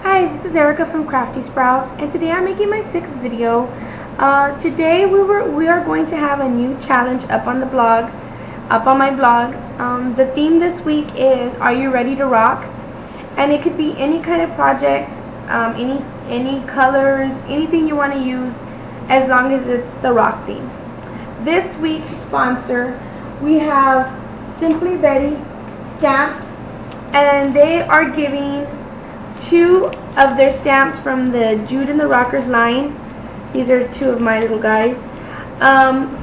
Hi, this is Erica from Crafty Sprouts, and today I'm making my 6th video. Today we are going to have a new challenge up on my blog. The theme this week is "Are you ready to rock?" And it could be any kind of project, any colors, anything you want to use, as long as it's the rock theme. This week's sponsor, we have Simply Betty stamps, and they are giving 2 of their stamps from the Jude and the Rockers line. These are 2 of my little guys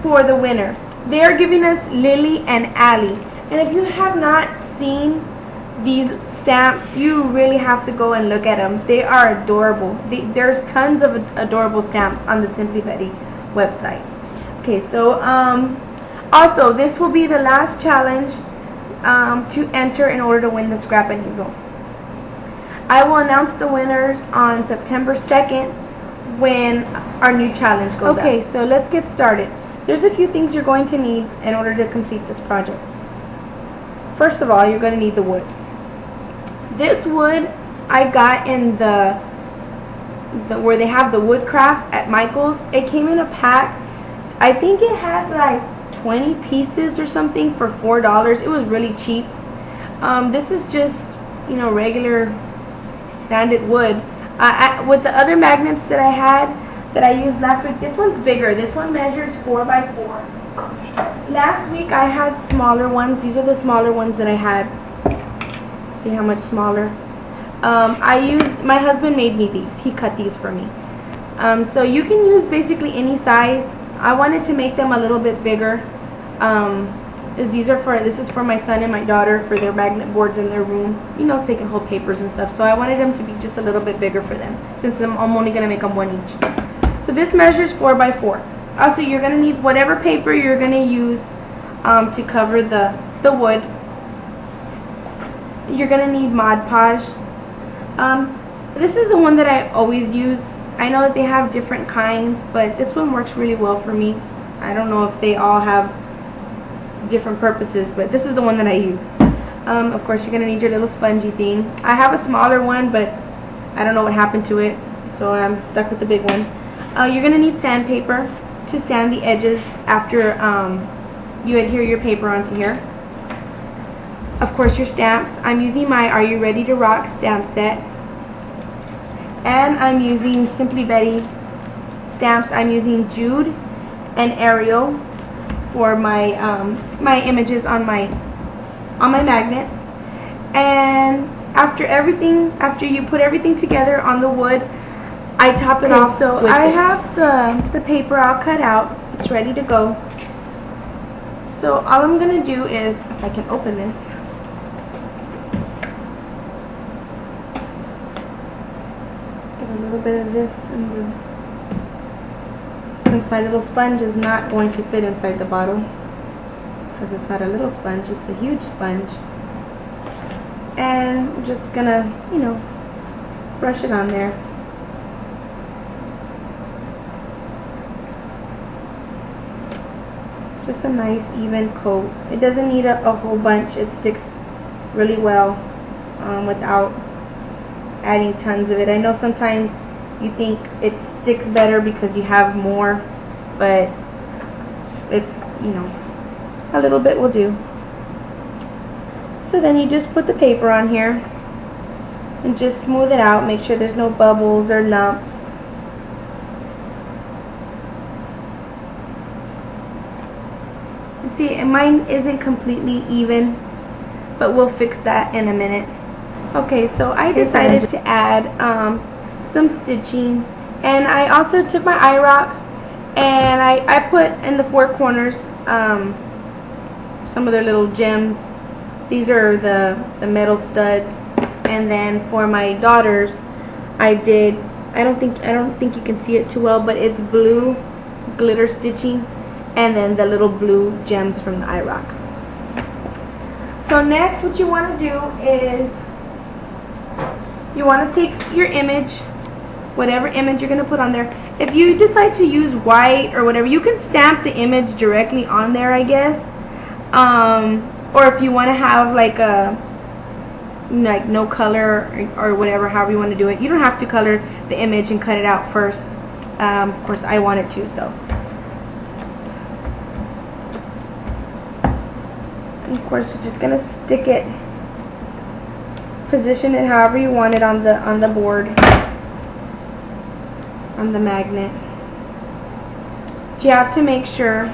for the winner. They are giving us Lily and Allie, and if you have not seen these stamps, you really have to go and look at them. They are adorable. There's tons of adorable stamps on the Simply Betty website. Okay, so also this will be the last challenge to enter in order to win the Scrap and Easel. I will announce the winners on September 2nd when our new challenge goes out. Okay, so let's get started. There's a few things you're going to need in order to complete this project. First of all, you're going to need the wood. This wood I got in the where they have the wood crafts at Michael's. It came in a pack. I think it had like 20 pieces or something for $4. It was really cheap. This is just, you know, regular sanded wood. With the other magnets that I had that I used last week, this one's bigger. This one measures 4 by 4. Last week I had smaller ones. These are the smaller ones that I had. See how much smaller. My husband made me these. He cut these for me. So you can use basically any size. I wanted to make them a little bit bigger. This is for my son and my daughter for their magnet boards in their room. You know, so they can hold papers and stuff. So I wanted them to be just a little bit bigger for them, since I'm only going to make them 1 each. So this measures 4 by 4. Also, you're going to need whatever paper you're going to use to cover the wood. You're going to need Mod Podge. This is the one that I always use. I know that they have different kinds, but this one works really well for me. I don't know if they all have different purposes, but this is the one that I use. Of course, you're going to need your little spongy thing. I have a smaller one, but I don't know what happened to it, so I'm stuck with the big one. You're going to need sandpaper to sand the edges after you adhere your paper onto here. Of course, your stamps. I'm using my Are You Ready to Rock stamp set, and I'm using Simply Betty stamps. I'm using Jude and Ariel for my my images on my magnet. And after you put everything together on the wood, I top it off. So I have the paper all cut out. It's ready to go. So all I'm gonna do is, if I can open this, get a little bit of this in the, since my little sponge is not going to fit inside the bottle, because it's not a little sponge, it's a huge sponge. And I'm just gonna, you know, brush it on there. Just a nice even coat. It doesn't need a whole bunch. It sticks really well without adding tons of it. I know sometimes you think it sticks better because you have more, but it's, you know, a little bit will do. So then you just put the paper on here and just smooth it out. Make sure there's no bubbles or lumps. See, and mine isn't completely even, but we'll fix that in a minute. Okay, so I decided to add some stitching, and I also took my IROC and I put in the 4 corners some of their little gems. These are the metal studs. And then for my daughters, I don't think you can see it too well, but it's blue glitter stitching, and then the little blue gems from the IROC. So next, what you want to do is you want to take your image, whatever image you're going to put on there. If you decide to use white or whatever, you can stamp the image directly on there, I guess. Or if you want to have like a like no color or whatever, however you want to do it. You don't have to color the image and cut it out first. Of course I wanted to, so. And of course you're just gonna stick it, position it however you want it on the board, on the magnet. But you have to make sure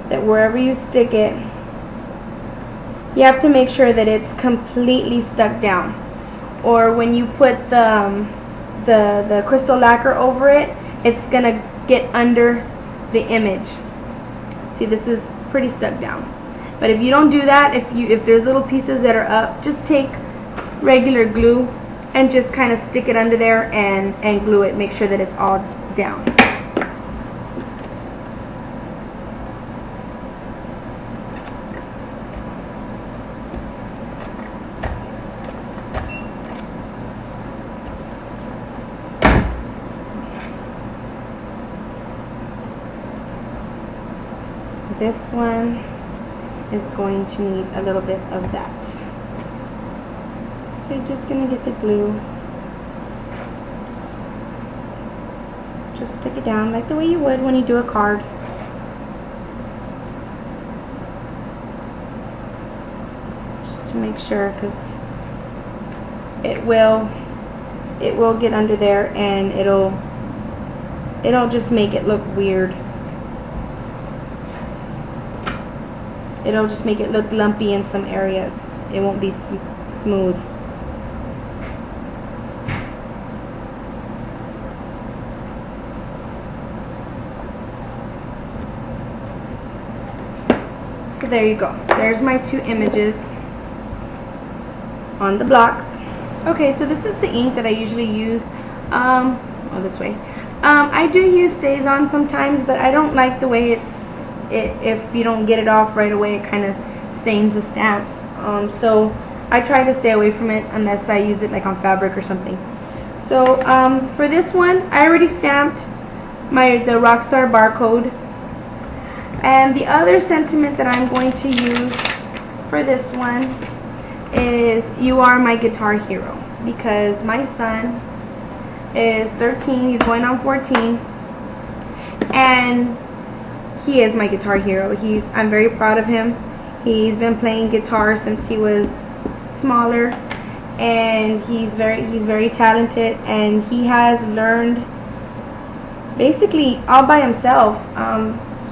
that wherever you stick it, you have to make sure that it's completely stuck down. Or when you put the crystal lacquer over it, it's gonna get under the image. See, this is pretty stuck down. But if you don't do that, if there's little pieces that are up, just take regular glue and just kind of stick it under there and glue it. Make sure that it's all down. This one is going to need a little bit of that. So you're just going to get the glue, just stick it down like the way you would when you do a card. Just to make sure, because it will get under there and it'll just make it look weird. It'll just make it look lumpy in some areas. It won't be smooth. So there you go. There's my two images on the blocks. Okay, so this is the ink that I usually use. This way. I do use StazOn sometimes, but I don't like the way if you don't get it off right away, it kind of stains the stamps. So I try to stay away from it unless I use it like on fabric or something. So for this one, I already stamped the Rockstar barcode. And the other sentiment that I'm going to use for this one is "You are my guitar hero," because my son is 13, he's going on 14, and he is my guitar hero. I'm very proud of him. He's been playing guitar since he was smaller, and he's very talented, and he has learned basically all by himself.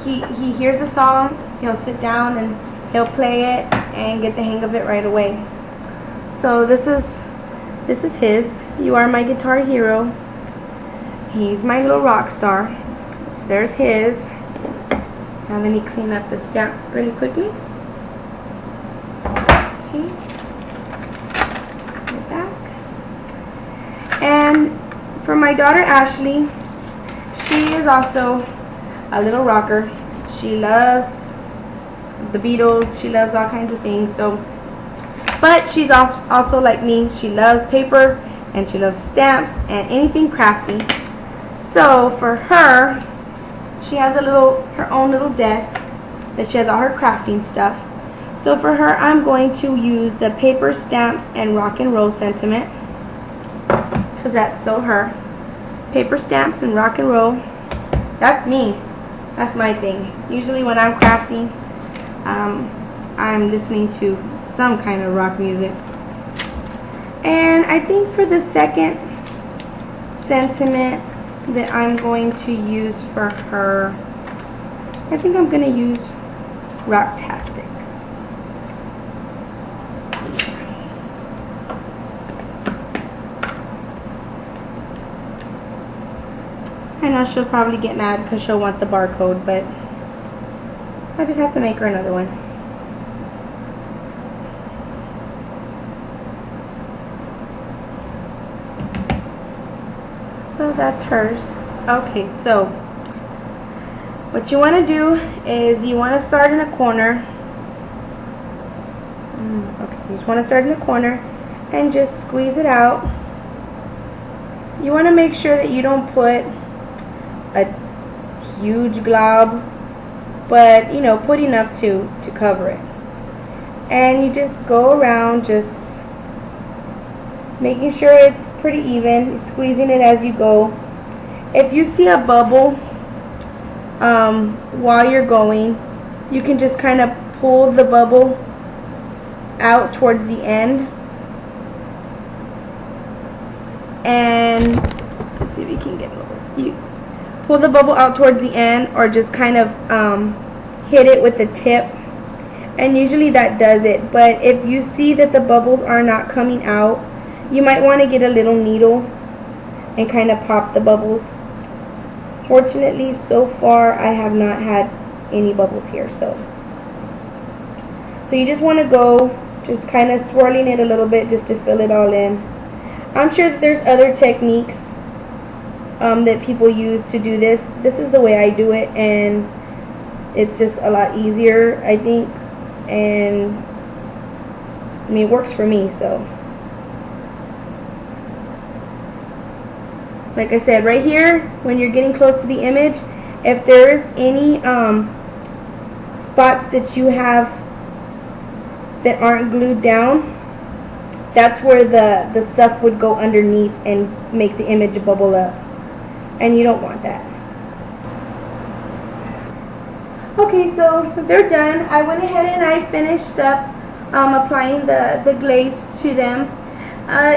He hears a song, he'll sit down and he'll play it and get the hang of it right away. So this is his "You Are My Guitar Hero." He's my little rock star. So there's his. Now let me clean up the stamp really quickly. Okay. Put it back. And for my daughter Ashley, she is also a little rocker. She loves the Beatles. She loves all kinds of things. But she's also like me. She loves paper and she loves stamps and anything crafty. So for her, she has her own little desk that she has all her crafting stuff. So for her, I'm going to use the paper, stamps, and rock and roll sentiment, because that's so her. Paper, stamps, and rock and roll. That's me. That's my thing. Usually when I'm crafting, I'm listening to some kind of rock music. And I think for the second sentiment that I'm going to use for her, I think I'm going to use Rocktastic. I know she'll probably get mad because she'll want the barcode, but I just have to make her another one. So that's hers. Okay, so what you want to do is you want to start in a corner. Okay, you just want to start in a corner and just squeeze it out. You want to make sure that you don't put a huge glob, but you know, put enough to cover it. And you just go around just making sure it's pretty even, squeezing it as you go. If you see a bubble while you're going, you can just kind of pull the bubble out towards the end, and let's see if you can get it over. You pull the bubble out towards the end, or just kind of hit it with the tip, and usually that does it. But if you see that the bubbles are not coming out, you might want to get a little needle and kind of pop the bubbles. Fortunately, so far I have not had any bubbles here, so you just want to go just kind of swirling it a little bit just to fill it all in. I'm sure that there's other techniques that people use to do this. This is the way I do it, and it's just a lot easier, I think, and I mean, it works for me. So like I said, right here, when you're getting close to the image, if there's any spots that you have that aren't glued down, that's where the stuff would go underneath and make the image bubble up, and you don't want that. Okay, so they're done. I went ahead and I finished up applying the glaze to them.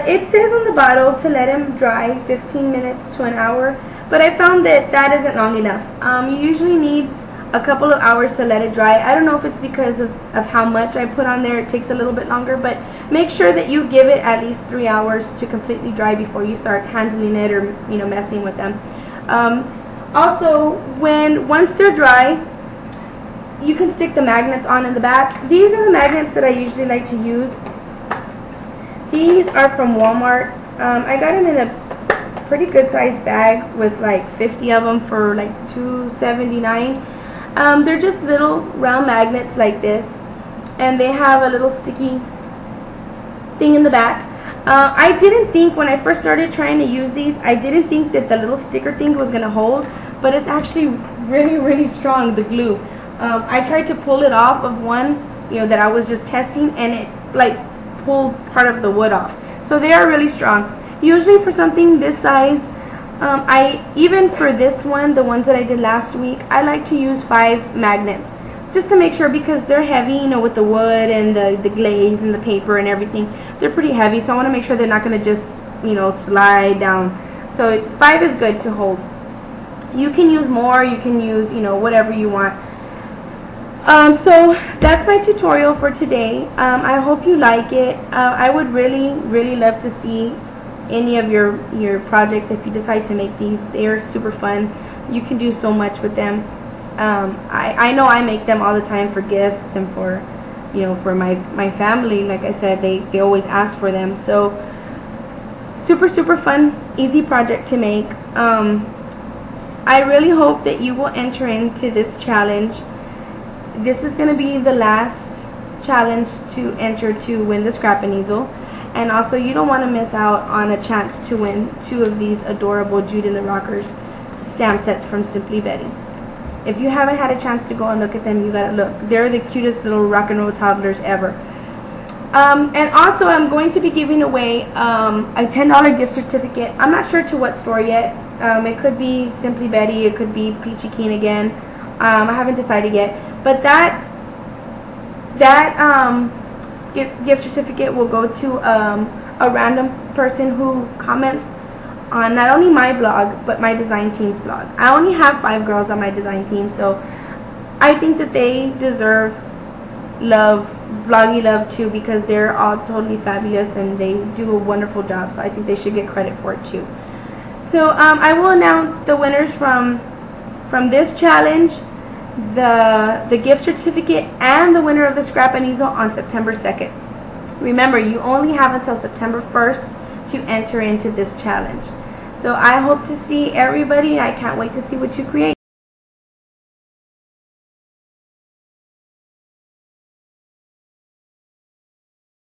It says on the bottle to let them dry 15 minutes to an hour, but I found that that isn't long enough. You usually need a couple of hours to let it dry. I don't know if it's because of how much I put on there. It takes a little bit longer, but make sure that you give it at least 3 hours to completely dry before you start handling it or messing with them. Also, once they're dry, you can stick the magnets on in the back. These are the magnets that I usually like to use. These are from Walmart. I got them in a pretty good sized bag with like 50 of them for like $2.79. They're just little round magnets like this, and they have a little sticky thing in the back. I didn't think, when I first started trying to use these, I didn't think that the little sticker thing was going to hold, but it's actually really, really strong, the glue. I tried to pull it off of one, that I was just testing, and it like pulled part of the wood off. So they are really strong. Usually for something this size, even for this one, the ones that I did last week, I like to use 5 magnets just to make sure, because they're heavy, with the wood and the glaze and the paper and everything. They're pretty heavy, so I want to make sure they're not going to just, slide down. So 5 is good to hold. You can use more, you can use, whatever you want. So that's my tutorial for today. I hope you like it. I would really, really love to see any of your projects if you decide to make these. They are super fun. You can do so much with them. I know I make them all the time for gifts and for for my family. Like I said, they always ask for them. So super fun, easy project to make. I really hope that you will enter into this challenge. This is going to be the last challenge to enter to win the scrapping easel. And also, you don't want to miss out on a chance to win 2 of these adorable Jude and the Rockers stamp sets from Simply Betty. If you haven't had a chance to go and look at them, you gotta look. They're the cutest little rock and roll toddlers ever. And also, I'm going to be giving away a $10 gift certificate. I'm not sure to what store yet. It could be Simply Betty, it could be Peachy Keen again. I haven't decided yet. But that gift certificate will go to a random person who comments on not only my blog but my design team's blog. I only have 5 girls on my design team, so I think that they deserve love, bloggy love too, because they're all totally fabulous and they do a wonderful job. So I think they should get credit for it too. So I will announce the winners from this challenge, the gift certificate, and the winner of the scrap and easel on September 2nd. Remember, you only have until September 1st to enter into this challenge. So I hope to see everybody. I can't wait to see what you create.